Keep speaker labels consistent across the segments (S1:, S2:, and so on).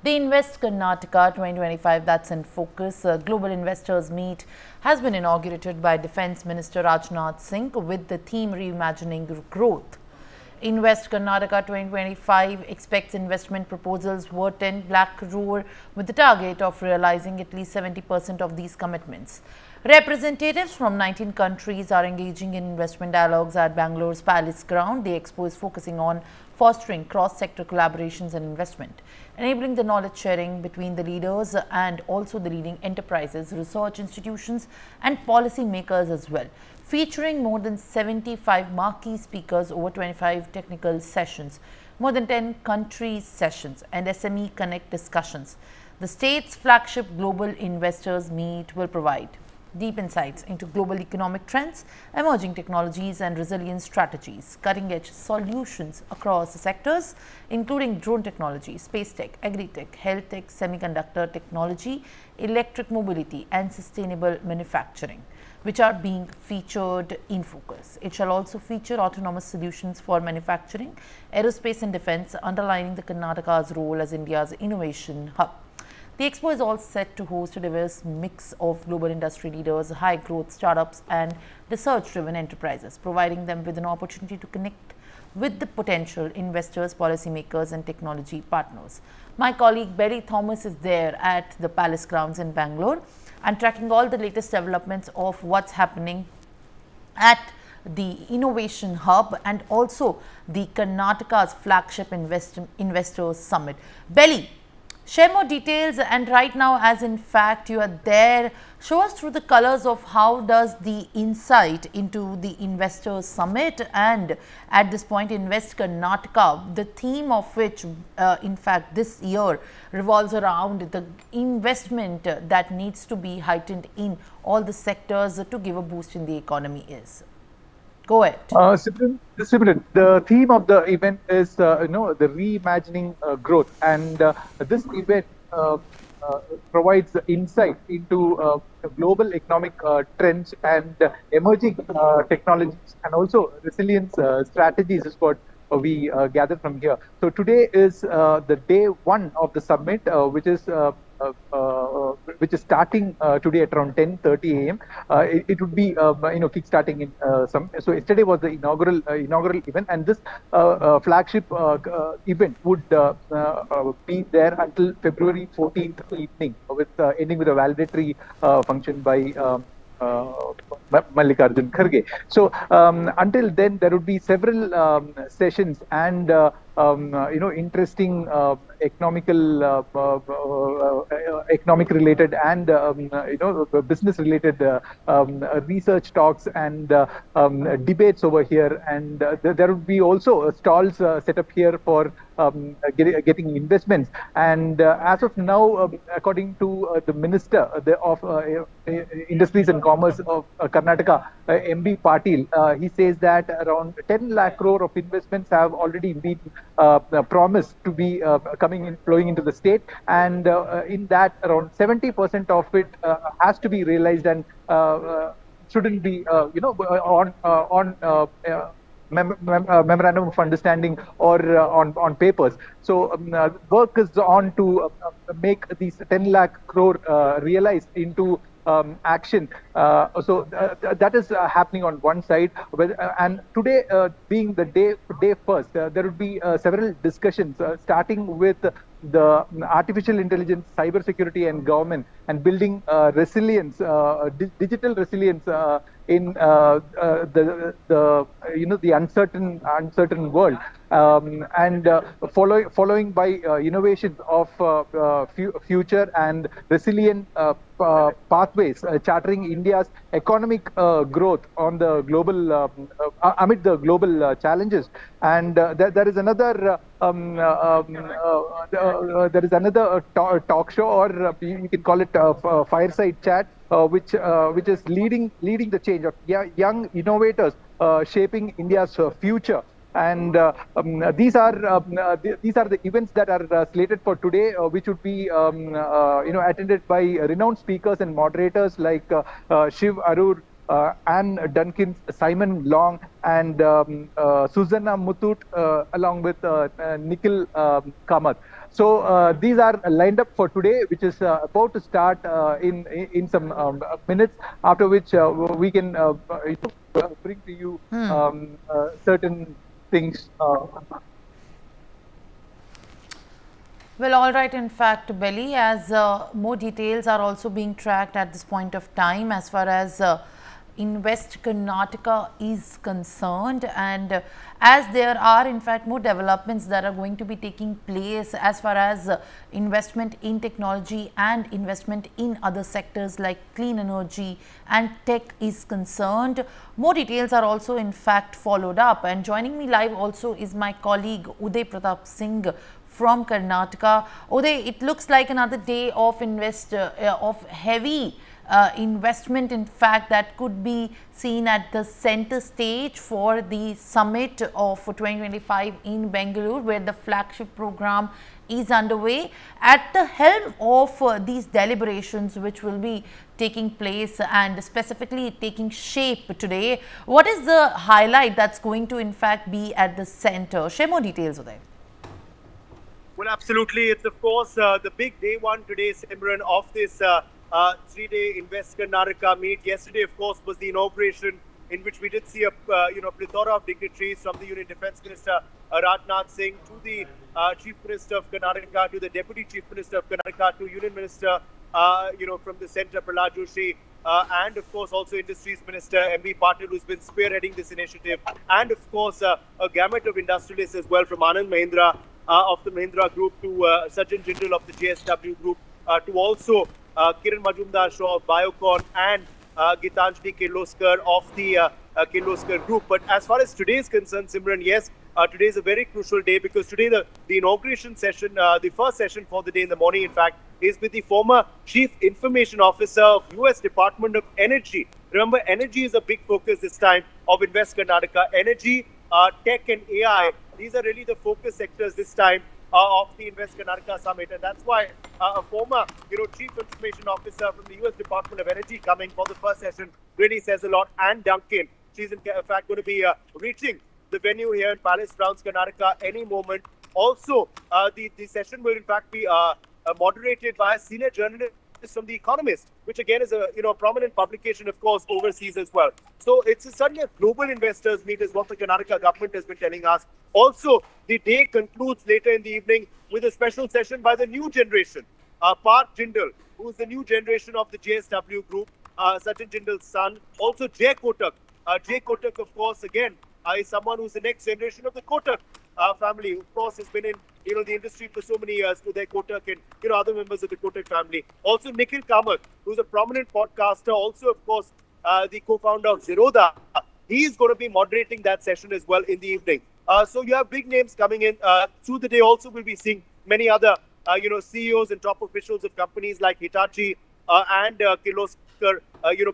S1: The Invest Karnataka 2025 that's in focus Global Investors Meet has been inaugurated by Defence Minister Rajnath Singh with the theme Reimagining Growth. Invest Karnataka 2025 expects investment proposals worth 10 lakh crore with the target of realizing at least 70% of these commitments. Representatives from 19 countries are engaging in investment dialogues at Bangalore's Palace Ground. The expo is focusing on fostering cross-sector collaborations and investment, enabling the knowledge sharing between the leaders and also the leading enterprises, research institutions and policy makers as well. Featuring more than 75 marquee speakers over 25 technical sessions, more than 10 countries sessions and SME Connect discussions. The state's flagship Global Investors Meet will provide deep insights into global economic trends, emerging technologies and resilience strategies, cutting-edge solutions across the sectors, including drone technology, space tech, agri-tech, health tech, semiconductor technology, electric mobility and sustainable manufacturing, which are being featured in focus. It shall also feature autonomous solutions for manufacturing, aerospace and defence, underlining the Karnataka's role as India's innovation hub. The expo is all set to host a diverse mix of global industry leaders, high-growth startups and research-driven enterprises, providing them with an opportunity to connect with the potential investors, policymakers and technology partners. My colleague Belly Thomas is there at the Palace Grounds in Bangalore and tracking all the latest developments of what's happening at the Innovation Hub and also the Karnataka's flagship Investors Summit. Belly, share more details, and right now, as in fact you are there, show us through the colors of how does the insight into the Investors Summit and at this point Invest Karnataka, the theme of which in fact this year revolves around the investment that needs to be heightened in all the sectors to give a boost in the economy is. Go ahead.
S2: Simran, the theme of the event is, the reimagining growth, and this event provides insight into global economic trends and emerging technologies, and also resilience strategies is what we gather from here. So today is the day one of the summit, which is starting today at around 10:30 a.m. It would be kick-starting in some. So yesterday was the inaugural event, and this flagship event would be there until February 14th evening, with ending with a validatory function by Mallikarjun Kharge. So until then, there would be several sessions and interesting economic related and business related research talks and debates over here, and there would be also stalls set up here for getting investments. And as of now, according to the Minister of Industries and Commerce of Karnataka, MB Patil, he says that around 10 lakh crore of investments have already been promised to be flowing into the state, and in that around 70% of it has to be realized and shouldn't be on memorandum of understanding or on papers. So work is on to make these 10 lakh crore realized into action. So that is happening on one side, and today being the day first, there will be several discussions starting with the artificial intelligence, cyber security and government, and building resilience, digital resilience in the uncertain world, and following by innovations of future and resilient pathways, chartering India's economic growth on the global amid the global challenges. And there is another talk show, or you can call it a fireside chat, which is leading the change of young innovators shaping India's future. And these are the events that are slated for today, which would be attended by renowned speakers and moderators like Shiv Arur, Anne Dunkins, Simon Long, and Susanna Mutut, along with Nikhil Kamath. So these are lined up for today, which is about to start in some minutes. After which we can bring to you certain things.
S1: Well, all right. In fact, Belly, as more details are also being tracked at this point of time as far as Invest Karnataka is concerned, and as there are in fact more developments that are going to be taking place as far as investment in technology and investment in other sectors like clean energy and tech is concerned. More details are also in fact followed up, and joining me live also is my colleague Uday Pratap Singh from Karnataka. Uday, it looks like another day of heavy investment, in fact, that could be seen at the center stage for the summit of 2025 in Bengaluru, where the flagship program is underway. At the helm of these deliberations, which will be taking place and specifically taking shape today, what is the highlight that's going to in fact be at the center? Share more details, Uday.
S3: Well, absolutely. It's, of course, the big day one today, Simran, of this 3-day Invest Karnataka meet. Yesterday, of course, was the inauguration in which we did see a plethora of dignitaries, from the Union Defence Minister Rajnath Singh to the Chief Minister of Karnataka, to the Deputy Chief Minister of Karnataka, to Union Minister, from the centre, Prahlad Joshi, and of course also Industries Minister M.B. Patil, who's been spearheading this initiative, and of course a gamut of industrialists as well, from Anand Mahindra of the Mahindra Group to Sachin Jindal of the JSW Group, to also Kiran Majumdar Shaw of Biocon, and Gitanjali Kirloskar of the Kirloskar Group. But as far as today is concerned, Simran, yes, today is a very crucial day, because today the inauguration session, the first session for the day in the morning, in fact, is with the former Chief Information Officer of US Department of Energy. Remember, energy is a big focus this time of Invest Karnataka. Energy, tech and AI, these are really the focus sectors this time of the Invest Karnataka Summit. And that's why a former Chief Information Officer from the US Department of Energy coming for the first session really says a lot. Anne Duncan, she's in fact going to be reaching the venue here in Palace Grounds, Karnataka, any moment. Also, the session will in fact be moderated by a senior journalist from The Economist, which again is a prominent publication, of course, overseas as well. So it's certainly a global investors meet, is what the Karnataka government has been telling us. Also, the day concludes later in the evening with a special session by the new generation, Parth Jindal, who is the new generation of the JSW Group, Sachin Jindal's son. Also, Jay Kotak. Jay Kotak, of course, again, is someone who's the next generation of the Kotak family, who, of course, has been in the industry for so many years, Uday Kotak and other members of the Kotak family. Also, Nikhil Kamath, who's a prominent podcaster, also, of course, the co-founder of Zerodha. He's going to be moderating that session as well in the evening. So you have big names coming in. Through the day also we'll be seeing many other CEOs and top officials of companies like Hitachi and Kirloskar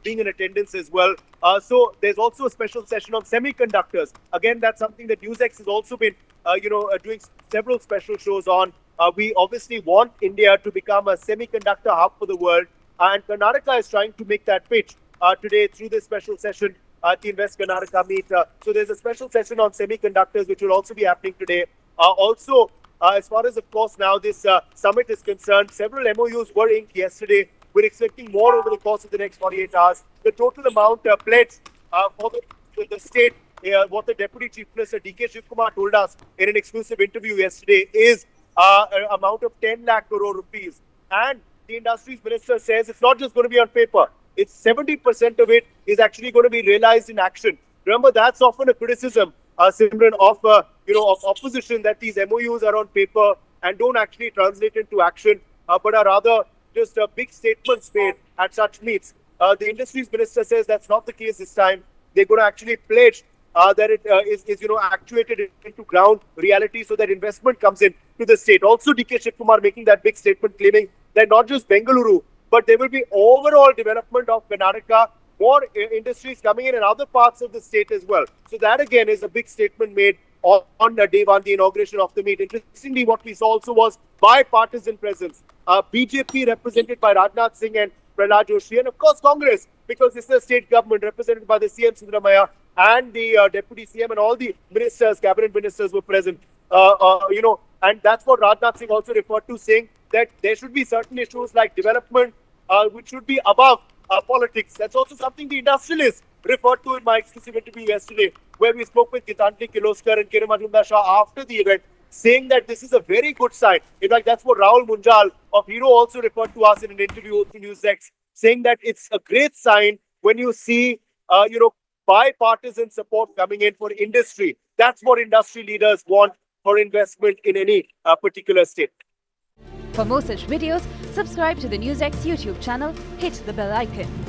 S3: being in attendance as well. So there's also a special session on semiconductors. Again, that's something that NewsX has also been doing several special shows on. We obviously want India to become a semiconductor hub for the world, and Karnataka is trying to make that pitch today through this special session at the Invest Karnataka meet. So there's a special session on semiconductors which will also be happening today. Also, as far as, of course, now this summit is concerned, several MOUs were inked yesterday. We're expecting more over the course of the next 48 hours. The total amount pledged for the state, what the Deputy Chief Minister D.K. Shivkumar told us in an exclusive interview yesterday, is an amount of 10 lakh crore rupees. And the Industries Minister says it's not just going to be on paper. It's 70% of it is actually going to be realized in action. Remember, that's often a criticism, Simran, of opposition, that these MOUs are on paper and don't actually translate into action, but are rather just big statements made at such meets. The Industries Minister says that's not the case this time. They're going to actually pledge that it is actuated into ground reality, so that investment comes in to the state. Also, D.K. Shivkumar making that big statement, claiming that not just Bengaluru, but there will be overall development of Karnataka, more industries coming in other parts of the state as well. So that again is a big statement made on day one, the inauguration of the meet. Interestingly, what we saw also was bipartisan presence. BJP represented by Rajnath Singh and Prahlad Joshi, and of course Congress, because this is a state government represented by the CM Siddaramaiah and the Deputy CM, and all the ministers, cabinet ministers were present. And that's what Rajnath Singh also referred to, saying that there should be certain issues like development, which should be above politics. That's also something the industrialists referred to in my exclusive interview yesterday, where we spoke with Gitanjali Kirloskar and Kiran Majumdar Shah after the event, saying that this is a very good sign. In fact, that's what Rahul Munjal of Hero also referred to us in an interview to NewsX, saying that it's a great sign when you see, bipartisan support coming in for industry. That's what industry leaders want for investment in any particular state.
S4: For more such videos, subscribe to the NewsX YouTube channel, hit the bell icon.